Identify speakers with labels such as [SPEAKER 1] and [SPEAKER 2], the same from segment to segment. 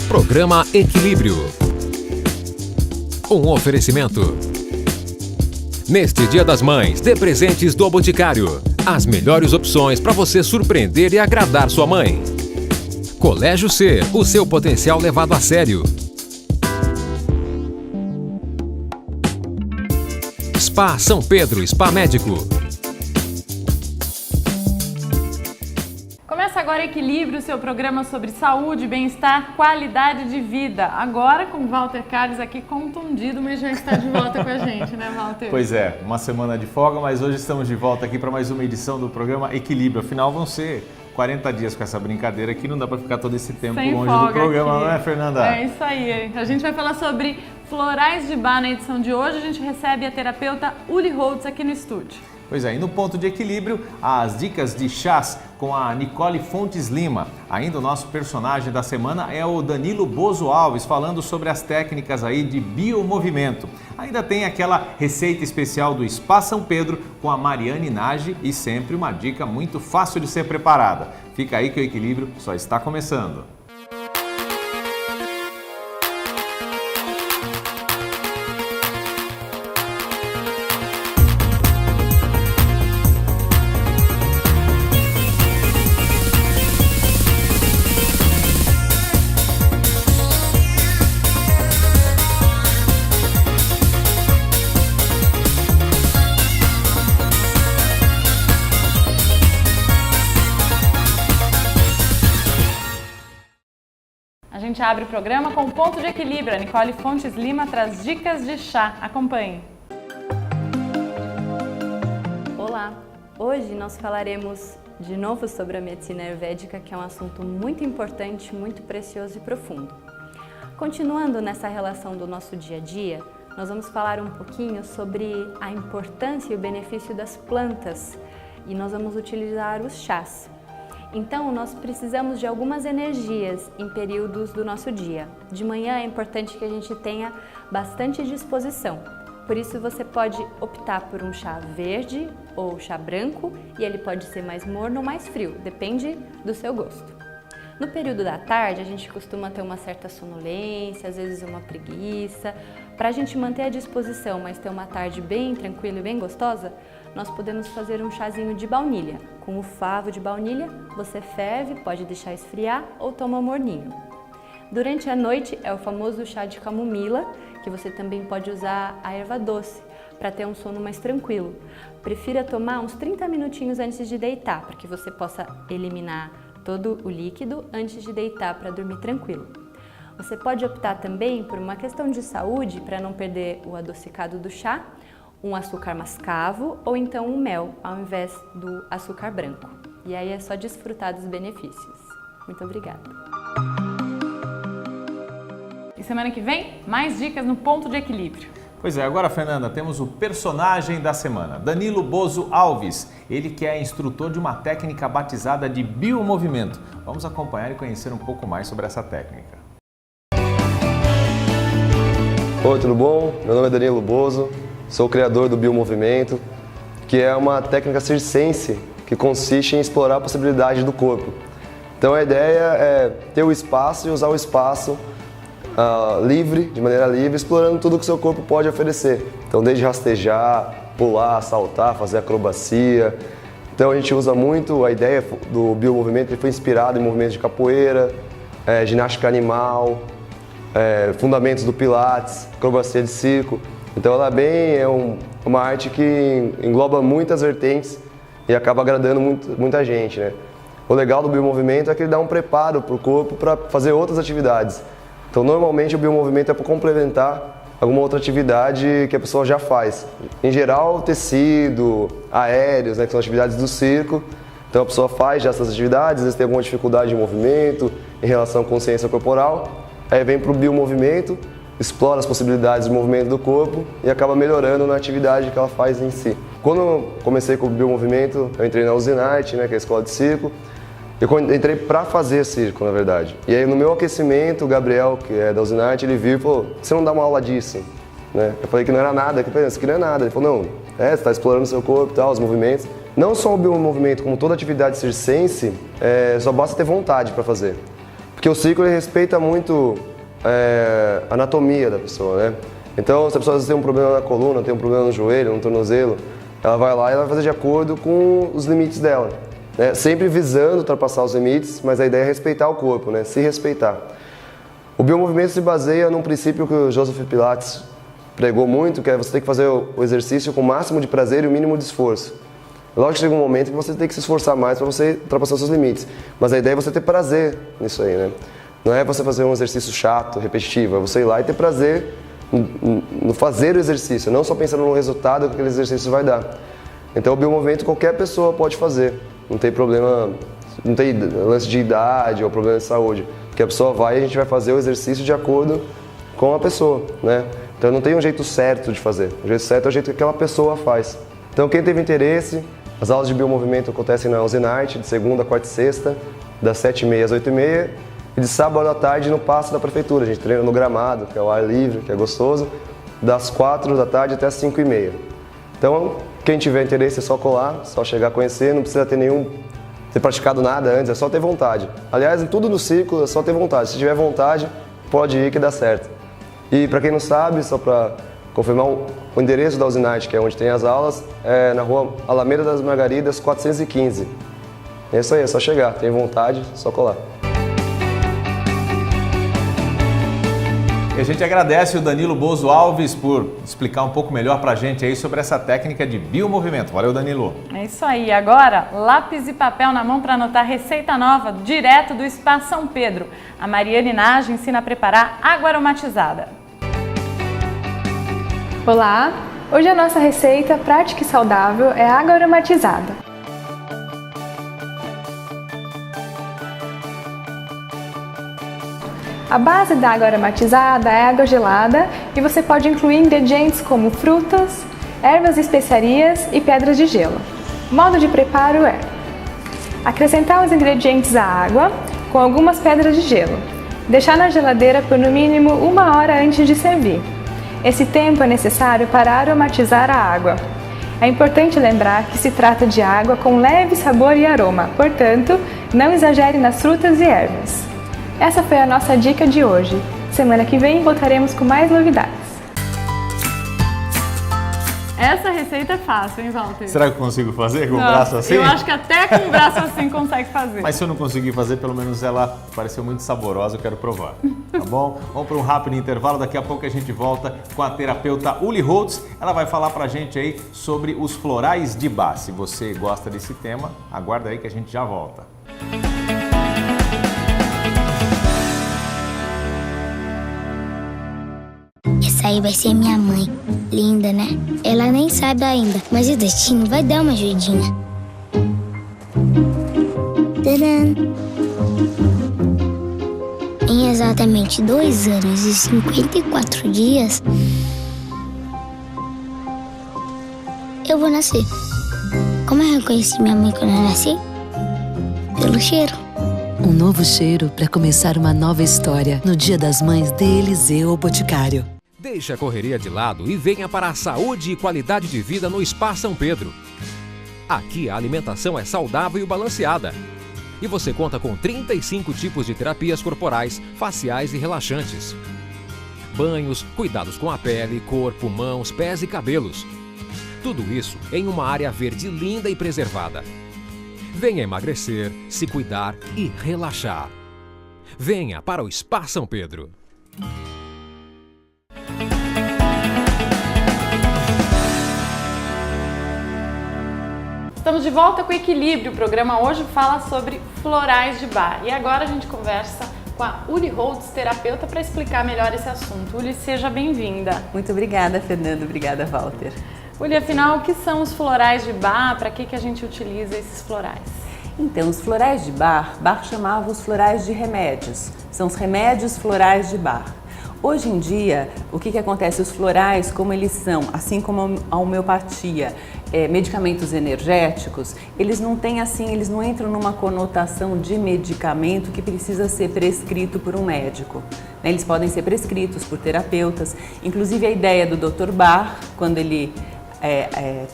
[SPEAKER 1] Programa Equilíbrio. Um oferecimento. Neste Dia das Mães, dê presentes do Boticário. As melhores opções para você surpreender e agradar sua mãe. Colégio C, o seu potencial levado a sério. Spa São Pedro, Spa Médico.
[SPEAKER 2] Começa agora Equilíbrio, seu programa sobre saúde, bem-estar, qualidade de vida. Agora com Walter Carlos aqui contundido, mas já está de volta com a gente, né, Walter?
[SPEAKER 3] Pois é, uma semana de folga, mas hoje estamos de volta aqui para mais uma edição do programa Equilíbrio. Afinal, vão ser 40 dias com essa brincadeira aqui, não dá para ficar todo esse tempo
[SPEAKER 2] sem
[SPEAKER 3] longe
[SPEAKER 2] folga
[SPEAKER 3] do programa,
[SPEAKER 2] aqui.
[SPEAKER 3] Não é, Fernanda?
[SPEAKER 2] É isso aí. A gente vai falar sobre florais de bar na edição de hoje. A gente recebe a terapeuta Uli Holtz aqui no estúdio.
[SPEAKER 3] Pois é, e no ponto de equilíbrio, as dicas de chás com a Nicole Fontes Lima. Ainda o nosso personagem da semana é o Danilo Bozo Alves, falando sobre as técnicas aí de biomovimento. Ainda tem aquela receita especial do Spa São Pedro com a Mariane Nage e sempre uma dica muito fácil de ser preparada. Fica aí que o equilíbrio só está começando.
[SPEAKER 2] A gente abre o programa com o ponto de equilíbrio. A Nicole Fontes Lima traz dicas de chá. Acompanhe.
[SPEAKER 4] Olá! Hoje nós falaremos de novo sobre a medicina ayurvédica, que é um assunto muito importante, muito precioso e profundo. Continuando nessa relação do nosso dia a dia, nós vamos falar um pouquinho sobre a importância e o benefício das plantas e nós vamos utilizar os chás. Então, nós precisamos de algumas energias em períodos do nosso dia. De manhã é importante que a gente tenha bastante disposição. Por isso, você pode optar por um chá verde ou chá branco e ele pode ser mais morno ou mais frio, depende do seu gosto. No período da tarde, a gente costuma ter uma certa sonolência, às vezes uma preguiça. Para a gente manter a disposição, mas ter uma tarde bem tranquila e bem gostosa, nós podemos fazer um chazinho de baunilha. Com o favo de baunilha, você ferve, pode deixar esfriar ou toma morninho. Durante a noite é o famoso chá de camomila, que você também pode usar a erva doce para ter um sono mais tranquilo. Prefira tomar uns 30 minutinhos antes de deitar, para que você possa eliminar todo o líquido antes de deitar para dormir tranquilo. Você pode optar também por uma questão de saúde, para não perder o adocicado do chá, um açúcar mascavo ou então um mel, ao invés do açúcar branco. E aí é só desfrutar dos benefícios. Muito obrigada!
[SPEAKER 2] E semana que vem, mais dicas no ponto de equilíbrio.
[SPEAKER 3] Pois é, agora, Fernanda, temos o personagem da semana, Danilo Bozo Alves. Ele que é instrutor de uma técnica batizada de biomovimento. Vamos acompanhar e conhecer um pouco mais sobre essa técnica.
[SPEAKER 5] Oi, tudo bom? Meu nome é Danilo Bozo, sou o criador do biomovimento, que é uma técnica circense que consiste em explorar a possibilidade do corpo. Então a ideia é ter o espaço e usar o espaço livre, de maneira livre, explorando tudo que o seu corpo pode oferecer. Então desde rastejar, pular, saltar, fazer acrobacia. Então a gente usa muito a ideia do biomovimento, ele foi inspirado em movimentos de capoeira, ginástica animal, fundamentos do pilates, acrobacia de circo. Então ela é uma arte que engloba muitas vertentes e acaba agradando muita gente, né? O legal do biomovimento é que ele dá um preparo para o corpo para fazer outras atividades. Então normalmente o biomovimento é para complementar alguma outra atividade que a pessoa já faz. Em geral, tecido, aéreos, né, que são atividades do circo. Então a pessoa faz já essas atividades, às vezes tem alguma dificuldade de movimento em relação à consciência corporal. Aí vem para o biomovimento, explora as possibilidades de movimento do corpo e acaba melhorando na atividade que ela faz em si. Quando eu comecei com o biomovimento, eu entrei na Usinarte, né, que é a escola de circo. Eu entrei para fazer circo, na verdade. E aí no meu aquecimento, o Gabriel, que é da Usinarte, ele viu e falou: "Você não dá uma aula disso?" Né? Eu falei que não era nada, eu falei: "Isso aqui não é nada." Ele falou: "Não, você está explorando o seu corpo e tal, os movimentos." Não só o biomovimento, como toda atividade circense, só basta ter vontade para fazer. Porque o ciclo ele respeita muito a anatomia da pessoa, né? Então, se a pessoa tem um problema na coluna, tem um problema no joelho, no tornozelo, ela vai lá e ela vai fazer de acordo com os limites dela, né? Sempre visando ultrapassar os limites, mas a ideia é respeitar o corpo, né? Se respeitar. O biomovimento se baseia num princípio que o Joseph Pilates pregou muito, que é você ter que fazer o exercício com o máximo de prazer e o mínimo de esforço. Lógico que chega um momento que você tem que se esforçar mais para você ultrapassar os seus limites, mas a ideia é você ter prazer nisso aí, né? Não é você fazer um exercício chato, repetitivo, é você ir lá e ter prazer no fazer o exercício, não só pensando no resultado que aquele exercício vai dar. Então o biomovimento qualquer pessoa pode fazer, não tem problema, não tem lance de idade ou problema de saúde, porque a pessoa vai e a gente vai fazer o exercício de acordo com a pessoa, né? Então não tem um jeito certo de fazer, o jeito certo é o jeito que aquela pessoa faz. Então quem teve interesse, as aulas de biomovimento acontecem na Usinarte, de segunda, quarta e sexta, das 7h30 às 8h30, e de sábado à tarde no Paço da Prefeitura. A gente treina no gramado, que é o ar livre, que é gostoso, das 4 da tarde até as 5h30. Então, quem tiver interesse é só colar, só chegar a conhecer, não precisa ter praticado nada antes, é só ter vontade. Aliás, em tudo no ciclo é só ter vontade. Se tiver vontade, pode ir que dá certo. E para quem não sabe, só para confirmar o endereço da Usinarte, que é onde tem as aulas, é na rua Alameda das Margaridas, 415. É isso aí, é só chegar, tem vontade, só colar.
[SPEAKER 3] E a gente agradece o Danilo Bozo Alves por explicar um pouco melhor pra gente aí sobre essa técnica de biomovimento. Valeu, Danilo.
[SPEAKER 2] É isso aí. Agora, lápis e papel na mão para anotar receita nova direto do Spa São Pedro. A Mariane Nage ensina a preparar água aromatizada.
[SPEAKER 6] Olá! Hoje a nossa receita prática e saudável é água aromatizada. A base da água aromatizada é água gelada e você pode incluir ingredientes como frutas, ervas e especiarias e pedras de gelo. O modo de preparo é acrescentar os ingredientes à água com algumas pedras de gelo. Deixar na geladeira por no mínimo 1 hora antes de servir. Esse tempo é necessário para aromatizar a água. É importante lembrar que se trata de água com leve sabor e aroma, portanto, não exagere nas frutas e ervas. Essa foi a nossa dica de hoje. Semana que vem voltaremos com mais novidades.
[SPEAKER 2] Essa receita é fácil, hein, Walter?
[SPEAKER 3] Será que eu consigo fazer com o braço assim?
[SPEAKER 2] Eu acho que até com o braço assim consegue fazer.
[SPEAKER 3] Mas se eu não conseguir fazer, pelo menos ela pareceu muito saborosa, eu quero provar. Tá bom? Vamos para um rápido intervalo, daqui a pouco a gente volta com a terapeuta Uli Holtz. Ela vai falar pra gente aí sobre os florais de Bach. Se você gosta desse tema, aguarda aí que a gente já volta.
[SPEAKER 7] Essa aí vai ser minha mãe. Linda, né? Ela nem sabe ainda, mas o destino vai dar uma ajudinha. Tadã! Em exatamente 2 anos e 54 dias, eu vou nascer. Como eu reconheci minha mãe quando eu nasci? Pelo cheiro.
[SPEAKER 8] Um novo cheiro para começar uma nova história no Dia das Mães de Eliseu Boticário.
[SPEAKER 1] Deixe a correria de lado e venha para a saúde e qualidade de vida no Spa São Pedro. Aqui a alimentação é saudável e balanceada. E você conta com 35 tipos de terapias corporais, faciais e relaxantes. Banhos, cuidados com a pele, corpo, mãos, pés e cabelos. Tudo isso em uma área verde linda e preservada. Venha emagrecer, se cuidar e relaxar. Venha para o Spa São Pedro.
[SPEAKER 2] Estamos de volta com Equilíbrio. O programa hoje fala sobre florais de Bach. E agora a gente conversa com a Uli Holtz, terapeuta, para explicar melhor esse assunto. Uli, seja bem-vinda.
[SPEAKER 9] Muito obrigada, Fernando. Obrigada, Walter.
[SPEAKER 2] Uli, afinal, o que são os florais de Bach? Para que a gente utiliza esses florais?
[SPEAKER 9] Então, os florais de Bach chamava os florais de remédios. São os remédios florais de Bach. Hoje em dia, o que acontece? Os florais, como eles são, assim como a homeopatia, medicamentos energéticos, eles não têm assim, eles não entram numa conotação de medicamento que precisa ser prescrito por um médico. Eles podem ser prescritos por terapeutas. Inclusive, a ideia do Dr. Bach, quando ele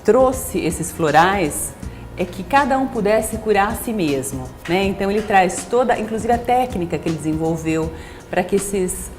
[SPEAKER 9] trouxe esses florais, é que cada um pudesse curar a si mesmo, né? Então ele traz toda, inclusive a técnica que ele desenvolveu para que esses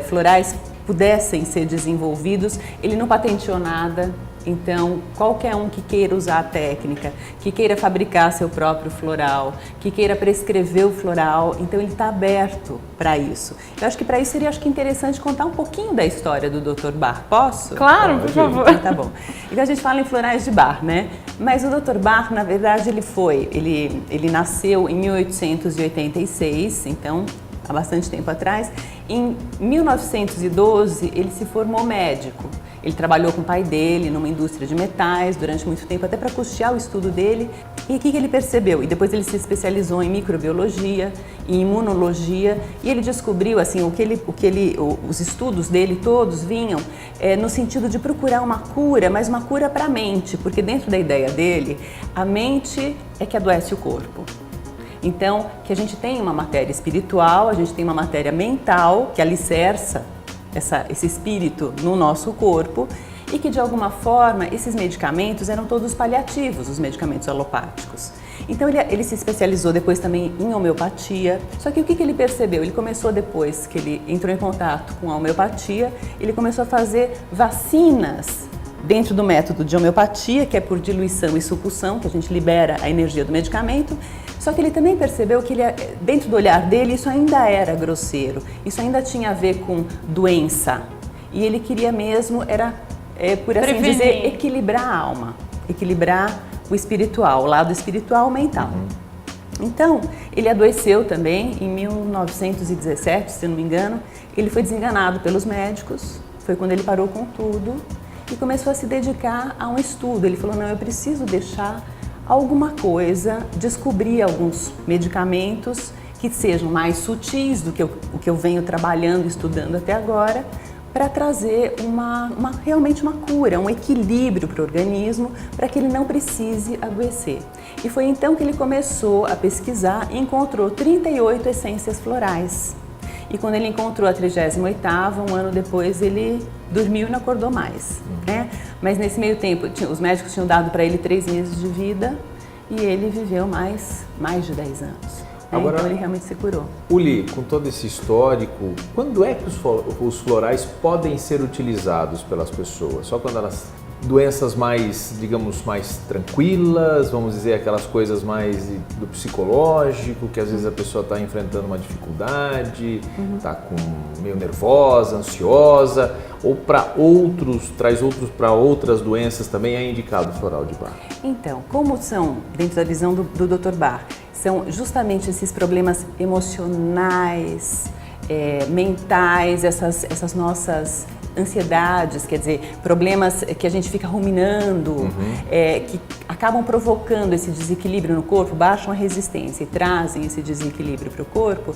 [SPEAKER 9] florais pudessem ser desenvolvidos. Ele não patenteou nada, então qualquer um que queira usar a técnica, que queira fabricar seu próprio floral, que queira prescrever o floral, então ele está aberto para isso. Eu acho que para isso seria interessante contar um pouquinho da história do Dr. Bach. Posso?
[SPEAKER 2] Claro, por favor.
[SPEAKER 9] Então, tá bom. Então a gente fala em florais de Bach, né? Mas o Dr. Bach, na verdade, ele nasceu em 1886, então há bastante tempo atrás. Em 1912, ele se formou médico. Ele trabalhou com o pai dele numa indústria de metais durante muito tempo, até para custear o estudo dele. E o que ele percebeu? E depois ele se especializou em microbiologia, em imunologia, e ele descobriu assim, os estudos dele todos vinham no sentido de procurar uma cura, mas uma cura para a mente, porque dentro da ideia dele, a mente é que adoece o corpo. Então, que a gente tem uma matéria espiritual, a gente tem uma matéria mental que alicerça esse espírito no nosso corpo, e que de alguma forma esses medicamentos eram todos paliativos, os medicamentos alopáticos. Então ele se especializou depois também em homeopatia, só que o que ele percebeu? Ele começou, depois que ele entrou em contato com a homeopatia, ele começou a fazer vacinas dentro do método de homeopatia, que é por diluição e sucção, que a gente libera a energia do medicamento. Só que ele também percebeu que dentro do olhar dele isso ainda era grosseiro, isso ainda tinha a ver com doença. E ele queria mesmo, por assim dizer, equilibrar a alma, equilibrar o espiritual, o lado espiritual mental. Então, ele adoeceu também em 1917, se não me engano. Ele foi desenganado pelos médicos, foi quando ele parou com tudo e começou a se dedicar a um estudo. Ele falou, não, eu preciso deixar alguma coisa, descobrir alguns medicamentos que sejam mais sutis do que o que eu venho trabalhando, estudando até agora, para trazer realmente uma cura, um equilíbrio para o organismo, para que ele não precise adoecer. E foi então que ele começou a pesquisar e encontrou 38 essências florais. E quando ele encontrou a 38ª, um ano depois ele dormiu e não acordou mais, né? Mas nesse meio tempo, os médicos tinham dado para ele 3 meses de vida e ele viveu mais de 10 anos. Agora, então ele realmente se curou.
[SPEAKER 3] Uli, com todo esse histórico, quando é que os florais podem ser utilizados pelas pessoas? Só quando elas... doenças mais, digamos, mais tranquilas, vamos dizer, aquelas coisas mais do psicológico, que às vezes a pessoa está enfrentando uma dificuldade, está meio nervosa, ansiosa, ou traz outros para outras doenças também é indicado o floral de Bach?
[SPEAKER 9] Então, como são, dentro da visão do Dr. Bach, são justamente esses problemas emocionais, mentais, essas nossas ansiedades, quer dizer, problemas que a gente fica ruminando, que acabam provocando esse desequilíbrio no corpo, baixam a resistência e trazem esse desequilíbrio para o corpo.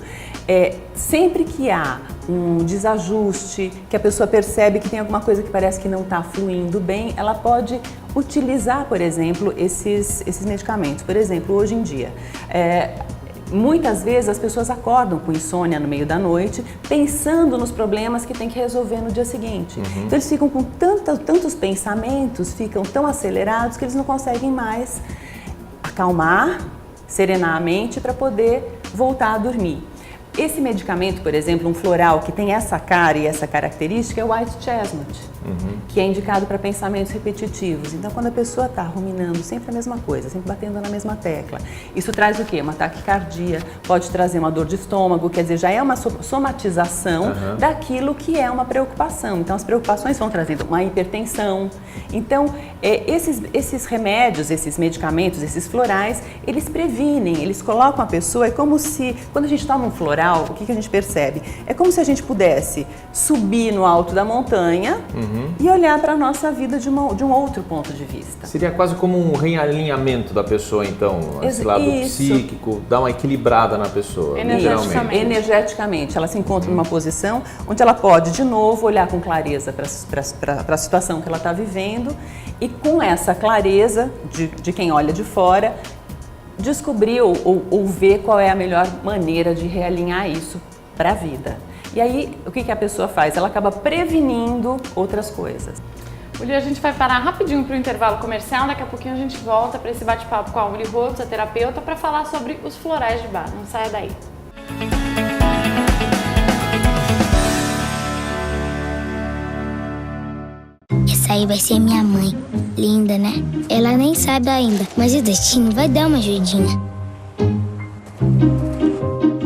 [SPEAKER 9] Sempre que há um desajuste, que a pessoa percebe que tem alguma coisa que parece que não está fluindo bem, ela pode utilizar, por exemplo, esses medicamentos. Por exemplo, hoje em dia, muitas vezes as pessoas acordam com insônia no meio da noite, pensando nos problemas que tem que resolver no dia seguinte. Então eles ficam com tantos pensamentos, ficam tão acelerados que eles não conseguem mais acalmar, serenar a mente para poder voltar a dormir. Esse medicamento, por exemplo, um floral que tem essa cara e essa característica é o White Chestnut, que é indicado para pensamentos repetitivos. Então, quando a pessoa está ruminando sempre a mesma coisa, sempre batendo na mesma tecla, isso traz o quê? Uma taquicardia, pode trazer uma dor de estômago, quer dizer, já é uma somatização daquilo que é uma preocupação. Então, as preocupações vão trazendo uma hipertensão. Então, esses remédios, esses medicamentos, esses florais, eles previnem, eles colocam a pessoa, é como se, quando a gente toma um floral, o que a gente percebe? É como se a gente pudesse subir no alto da montanha e olhar para a nossa vida de um outro ponto de vista.
[SPEAKER 3] Seria quase como um realinhamento da pessoa, então, esse lado psíquico, dar uma equilibrada na pessoa, literalmente.
[SPEAKER 9] Energeticamente, ela se encontra numa posição onde ela pode, de novo, olhar com clareza para a situação que ela está vivendo e com essa clareza de quem olha de fora, descobrir ou ver qual é a melhor maneira de realinhar isso para a vida. E aí, o que a pessoa faz? Ela acaba prevenindo outras coisas.
[SPEAKER 2] Uli, a gente vai parar rapidinho para o intervalo comercial, daqui a pouquinho a gente volta para esse bate-papo com a Uli Holtz, a terapeuta, para falar sobre os florais de Bach. Não saia daí.
[SPEAKER 7] Essa aí vai ser minha mãe. Linda, né? Ela nem sabe ainda, mas o destino vai dar uma ajudinha.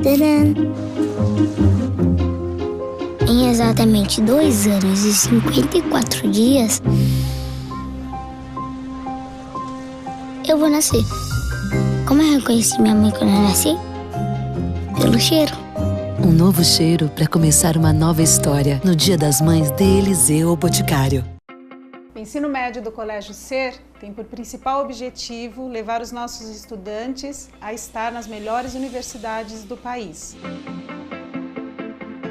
[SPEAKER 7] Tadã! Em exatamente 2 anos e 54 dias, eu vou nascer. Como eu reconheci minha mãe quando eu nasci? Pelo cheiro.
[SPEAKER 8] Um novo cheiro para começar uma nova história no Dia das Mães de Eliseu Boticário.
[SPEAKER 10] O ensino médio do Colégio Ser tem por principal objetivo levar os nossos estudantes a estar nas melhores universidades do país.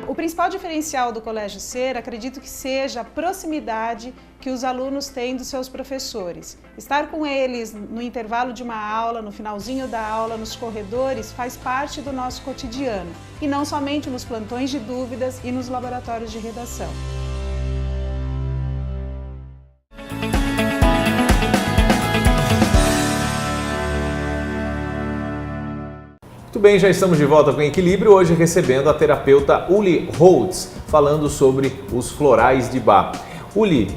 [SPEAKER 10] O principal diferencial do Colégio Ser, acredito que seja a proximidade que os alunos têm dos seus professores. Estar com eles no intervalo de uma aula, no finalzinho da aula, nos corredores, faz parte do nosso cotidiano, e não somente nos plantões de dúvidas e nos laboratórios de redação.
[SPEAKER 3] Muito bem, já estamos de volta com Equilíbrio, hoje recebendo a terapeuta Uli Holtz, falando sobre os florais de Bach. Uli,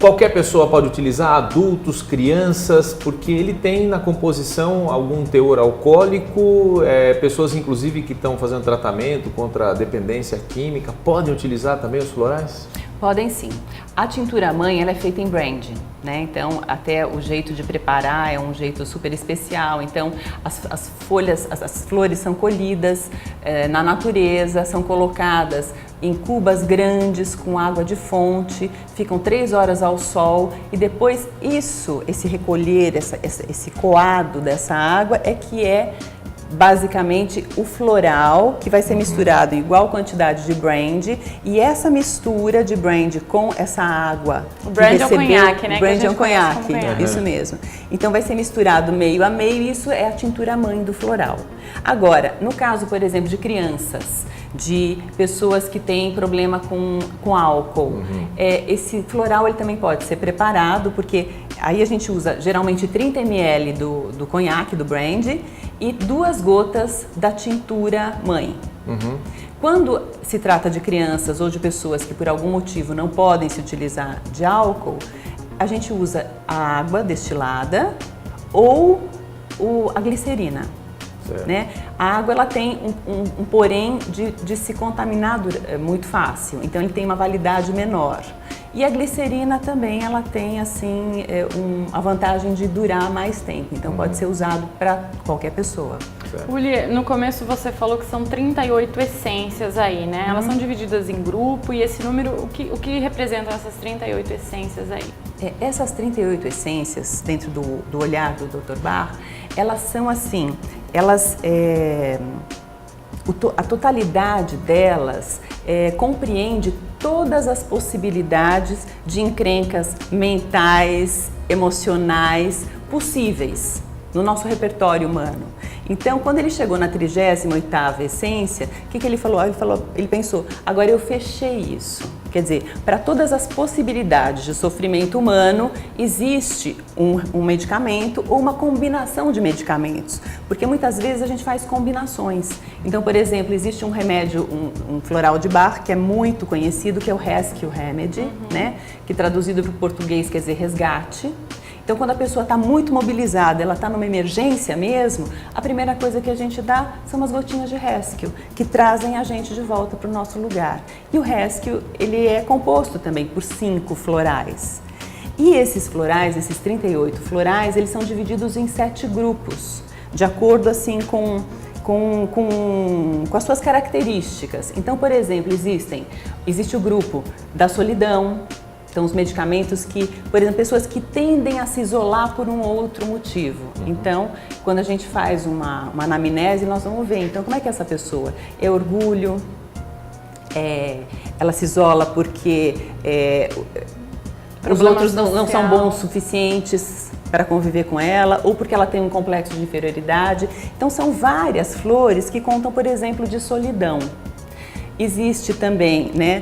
[SPEAKER 3] qualquer pessoa pode utilizar, adultos, crianças, porque ele tem na composição algum teor alcoólico, pessoas inclusive que estão fazendo tratamento contra a dependência química, podem utilizar também os florais?
[SPEAKER 9] Podem sim. A tintura mãe ela é feita em brand, né? Então até o jeito de preparar é um jeito super especial. Então as folhas, as flores são colhidas na natureza, são colocadas em cubas grandes com água de fonte, ficam 3 horas ao sol e depois esse recolher, esse coado dessa água é que é basicamente o floral, que vai ser misturado em igual quantidade de brand, e essa mistura de brand com essa água.
[SPEAKER 2] O brand é o conhaque, né?
[SPEAKER 9] O brand é o conhaque, isso mesmo. Então vai ser misturado meio a meio, e isso é a tintura mãe do floral. Agora, no caso, por exemplo, de crianças, de pessoas que têm problema com álcool, esse floral ele também pode ser preparado, porque aí a gente usa geralmente 30 ml do conhaque, do brand, e 2 gotas da tintura mãe. Quando se trata de crianças ou de pessoas que por algum motivo não podem se utilizar de álcool, a gente usa a água destilada ou a glicerina. Né? A água ela tem um porém de se contaminar muito fácil, então ele tem uma validade menor. E a glicerina também ela tem assim a vantagem de durar mais tempo, então pode ser usado para qualquer pessoa.
[SPEAKER 2] Uli, no começo você falou que são 38 essências aí, né? Elas são divididas em grupo, e esse número, o que representam essas 38 essências aí?
[SPEAKER 9] Essas 38 essências, dentro do olhar do Dr. Bach, elas são assim, a totalidade delas compreende todas as possibilidades de encrencas mentais, emocionais possíveis no nosso repertório humano. Então, quando ele chegou na 38ª essência, o que ele falou? Ele pensou, agora eu fechei isso. Quer dizer, para todas as possibilidades de sofrimento humano, existe um medicamento ou uma combinação de medicamentos. Porque muitas vezes a gente faz combinações. Então, por exemplo, existe um remédio, um floral de Bach, que é muito conhecido, que é o Rescue Remedy, né? Que traduzido para o português quer dizer resgate. Então, quando a pessoa está muito mobilizada, ela está numa emergência mesmo, a primeira coisa que a gente dá são umas gotinhas de Rescue, que trazem a gente de volta para o nosso lugar. E o Rescue, ele é composto também por 5 florais. E esses florais, esses 38 florais, eles são divididos em 7 grupos, de acordo assim com as suas características. Então, por exemplo, existe o grupo da solidão. Então, os medicamentos que, por exemplo, pessoas que tendem a se isolar por um outro motivo. Então, quando a gente faz uma anamnese, nós vamos ver, então, como é que é essa pessoa? É orgulho, ela se isola porque os outros não são bons o suficientes para conviver com ela, ou porque ela tem um complexo de inferioridade. Então, são várias flores que contam, por exemplo, de solidão. Existe também, né,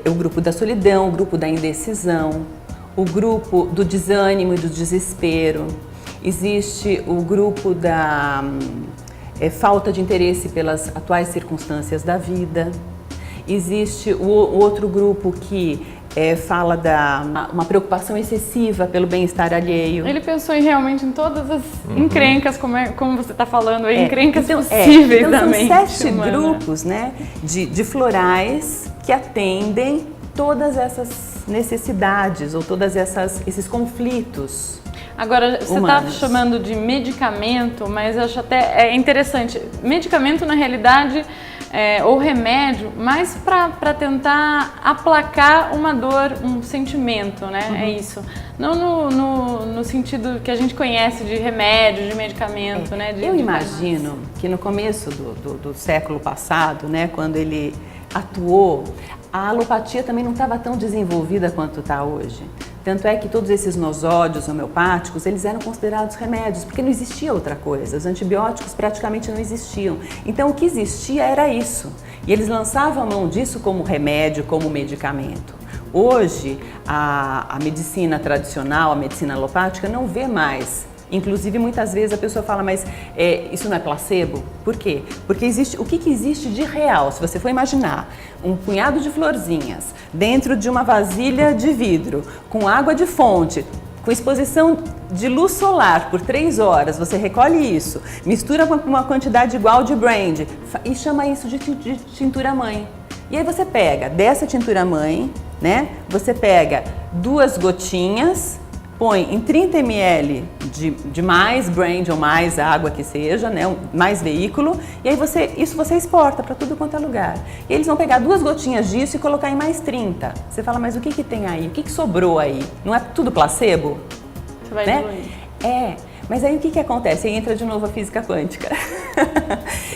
[SPEAKER 9] o grupo da solidão, o grupo da indecisão, o grupo do desânimo e do desespero, existe o grupo da falta de interesse pelas atuais circunstâncias da vida, existe o outro grupo que fala uma preocupação excessiva pelo bem-estar alheio.
[SPEAKER 2] Ele pensou realmente em todas as encrencas, como você está falando aí, encrencas possíveis
[SPEAKER 9] então
[SPEAKER 2] da
[SPEAKER 9] são
[SPEAKER 2] mente
[SPEAKER 9] 7
[SPEAKER 2] humana.
[SPEAKER 9] grupos, né, de florais que atendem todas essas necessidades ou todas esses conflitos.
[SPEAKER 2] Agora, você está chamando de medicamento, mas eu acho até interessante. Medicamento, na realidade, ou remédio, mas para tentar aplacar uma dor, um sentimento, né? É isso. Não no sentido que a gente conhece de remédio, de medicamento, né?
[SPEAKER 9] Eu imagino que no começo do século passado, né, quando ele atuou, a alopatia também não estava tão desenvolvida quanto está hoje. Tanto é que todos esses nosódios homeopáticos, eles eram considerados remédios, porque não existia outra coisa. Os antibióticos praticamente não existiam. Então, o que existia era isso. E eles lançavam a mão disso como remédio, como medicamento. Hoje, a medicina tradicional, a medicina alopática, não vê mais. Inclusive, muitas vezes a pessoa fala, mas isso não é placebo? Por quê? Porque o que existe de real? Se você for imaginar um punhado de florzinhas dentro de uma vasilha de vidro, com água de fonte, com exposição de luz solar por 3 horas, você recolhe isso, mistura com uma quantidade igual de brand e chama isso de tintura-mãe. E aí você pega dessa tintura-mãe, né? Você pega 2 gotinhas, põe em 30 ml de mais brand ou mais água que seja, né, mais veículo, e aí você exporta para tudo quanto é lugar. E eles vão pegar 2 gotinhas disso e colocar em mais 30. Você fala, mas o que tem aí? O que sobrou aí? Não é tudo placebo?
[SPEAKER 2] Você vai diluir.
[SPEAKER 9] Mas aí o que acontece? Aí entra de novo a física quântica,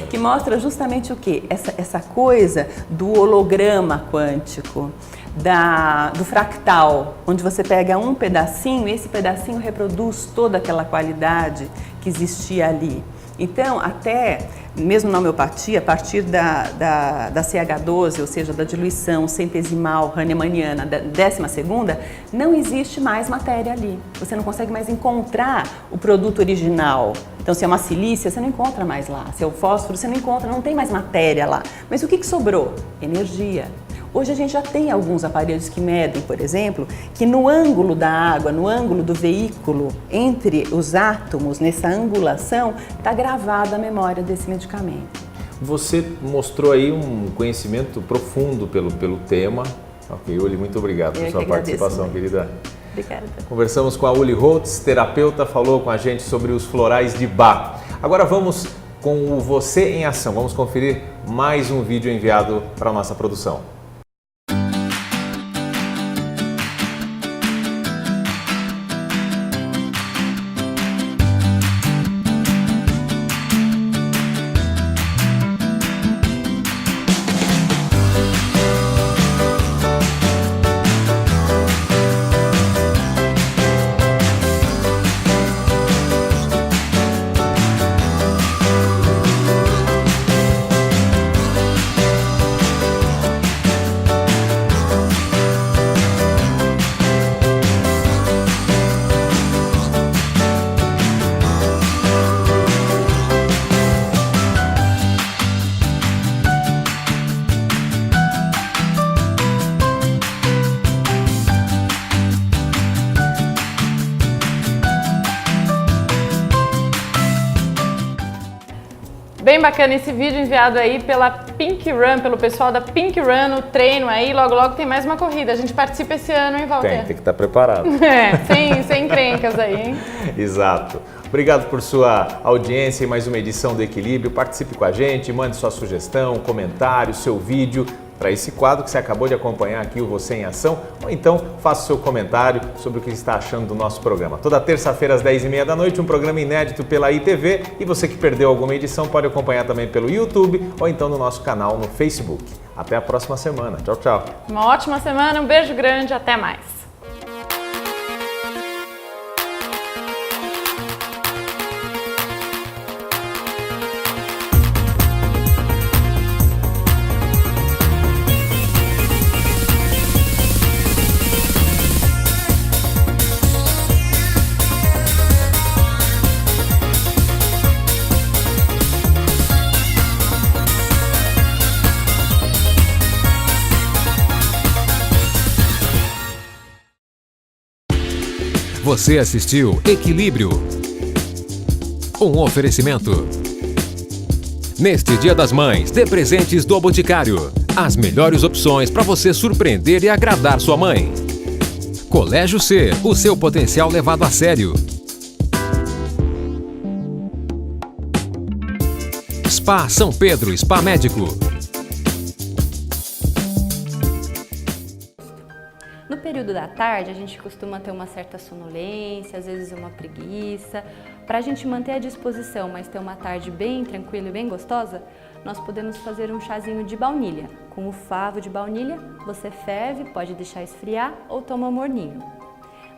[SPEAKER 9] que mostra justamente o quê? Essa coisa do holograma quântico, do fractal, onde você pega um pedacinho e esse pedacinho reproduz toda aquela qualidade que existia ali. Então, até mesmo na homeopatia, a partir da CH12, ou seja, da diluição centesimal hahnemanniana, da 12ª, não existe mais matéria ali. Você não consegue mais encontrar o produto original. Então, se é uma silícia, você não encontra mais lá. Se é o fósforo, você não encontra, não tem mais matéria lá. Mas o que sobrou? Energia. Hoje a gente já tem alguns aparelhos que medem, por exemplo, que no ângulo da água, no ângulo do veículo, entre os átomos, nessa angulação, está gravada a memória desse medicamento.
[SPEAKER 3] Você mostrou aí um conhecimento profundo pelo tema. Ok, Uli, muito obrigado por sua participação, querida.
[SPEAKER 9] Obrigada.
[SPEAKER 3] Conversamos com a Uli Holtz, terapeuta, falou com a gente sobre os florais de Bach. Agora vamos com o Você em Ação. Vamos conferir mais um vídeo enviado para a nossa produção.
[SPEAKER 2] Bem bacana esse vídeo enviado aí pela Pink Run, pelo pessoal da Pink Run, o treino aí, logo tem mais uma corrida. A gente participa esse ano, hein, Walter?
[SPEAKER 3] Tem que estar preparado.
[SPEAKER 2] Sem encrencas aí, hein?
[SPEAKER 3] Exato. Obrigado por sua audiência e mais uma edição do Equilíbrio. Participe com a gente, mande sua sugestão, comentário, seu vídeo para esse quadro que você acabou de acompanhar aqui, o Você em Ação, ou então faça o seu comentário sobre o que está achando do nosso programa. Toda terça-feira às 10h30 da noite, um programa inédito pela ITV, e você que perdeu alguma edição pode acompanhar também pelo YouTube ou então no nosso canal no Facebook. Até a próxima semana. Tchau, tchau.
[SPEAKER 2] Uma ótima semana, um beijo grande, até mais.
[SPEAKER 1] Você assistiu Equilíbrio. Um oferecimento. Neste Dia das Mães, dê presentes do Boticário. As melhores opções para você surpreender e agradar sua mãe. Colégio C, o seu potencial levado a sério. Spa São Pedro, Spa Médico.
[SPEAKER 4] No período da tarde, a gente costuma ter uma certa sonolência, às vezes uma preguiça. Para a gente manter a disposição, mas ter uma tarde bem tranquila e bem gostosa, nós podemos fazer um chazinho de baunilha. Com o favo de baunilha, você ferve, pode deixar esfriar ou toma morninho.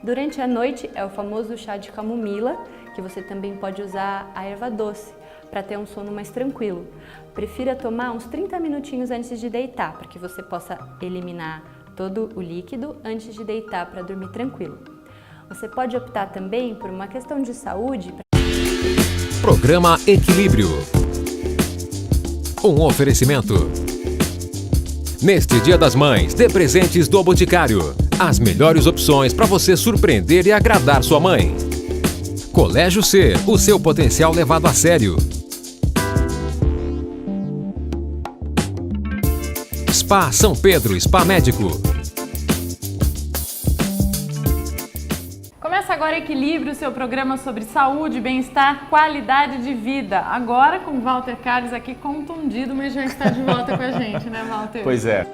[SPEAKER 4] Durante a noite é o famoso chá de camomila, que você também pode usar a erva doce, para ter um sono mais tranquilo. Prefira tomar uns 30 minutinhos antes de deitar, para que você possa eliminar todo o líquido antes de deitar para dormir tranquilo. Você pode optar também por uma questão de saúde.
[SPEAKER 1] Programa Equilíbrio. Um oferecimento. Neste Dia das Mães, dê presentes do Boticário. As melhores opções para você surpreender e agradar sua mãe. Colégio C, o seu potencial levado a sério. Spa São Pedro, Spa Médico.
[SPEAKER 2] Começa agora Equilíbrio, seu programa sobre saúde, bem-estar, qualidade de vida. Agora com Walter Carlos aqui contundido, mas já está de volta com a gente, né, Walter?
[SPEAKER 3] Pois é.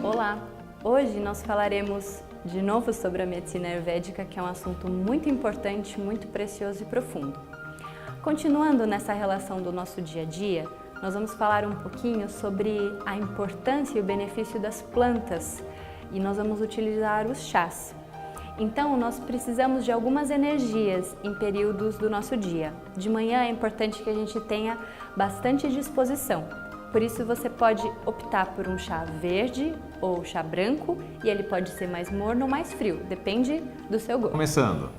[SPEAKER 4] Olá! Hoje nós falaremos de novo sobre a medicina ayurvédica, que é um assunto muito importante, muito precioso e profundo. Continuando nessa relação do nosso dia a dia, nós vamos falar um pouquinho sobre a importância e o benefício das plantas e nós vamos utilizar os chás. Então, nós precisamos de algumas energias em períodos do nosso dia. De manhã é importante que a gente tenha bastante disposição. Por isso, você pode optar por um chá verde ou chá branco e ele pode ser mais morno ou mais frio, depende do seu gosto.
[SPEAKER 3] Começando.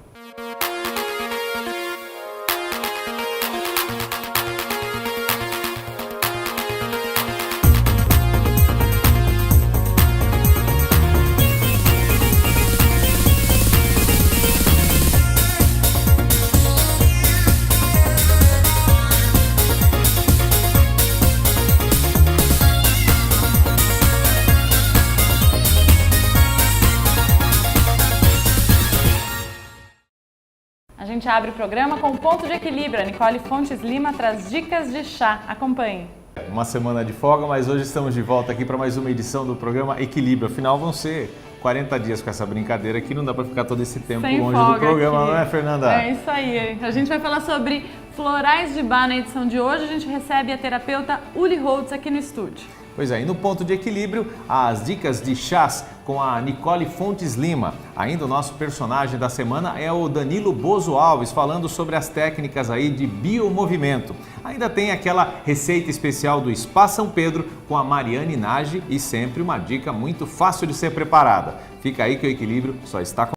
[SPEAKER 2] A gente abre o programa com o Ponto de Equilíbrio. A Nicole Fontes Lima traz dicas de chá. Acompanhe.
[SPEAKER 3] Uma semana de folga, mas hoje estamos de volta aqui para mais uma edição do programa Equilíbrio. Afinal, vão ser 40 dias com essa brincadeira que não dá para ficar todo esse tempo
[SPEAKER 2] sem
[SPEAKER 3] longe
[SPEAKER 2] folga
[SPEAKER 3] do programa,
[SPEAKER 2] aqui.
[SPEAKER 3] Não é, Fernanda?
[SPEAKER 2] É isso aí. A gente vai falar sobre florais de bar na edição de hoje. A gente recebe a terapeuta Uli Holtz aqui no estúdio.
[SPEAKER 3] Pois é, e no Ponto de Equilíbrio, as dicas de chás com a Nicole Fontes Lima. Ainda o nosso personagem da semana é o Danilo Bozo Alves, falando sobre as técnicas aí de biomovimento. Ainda tem aquela receita especial do Spa São Pedro com a Mariane Nagy e sempre uma dica muito fácil de ser preparada. Fica aí que o Equilíbrio só está com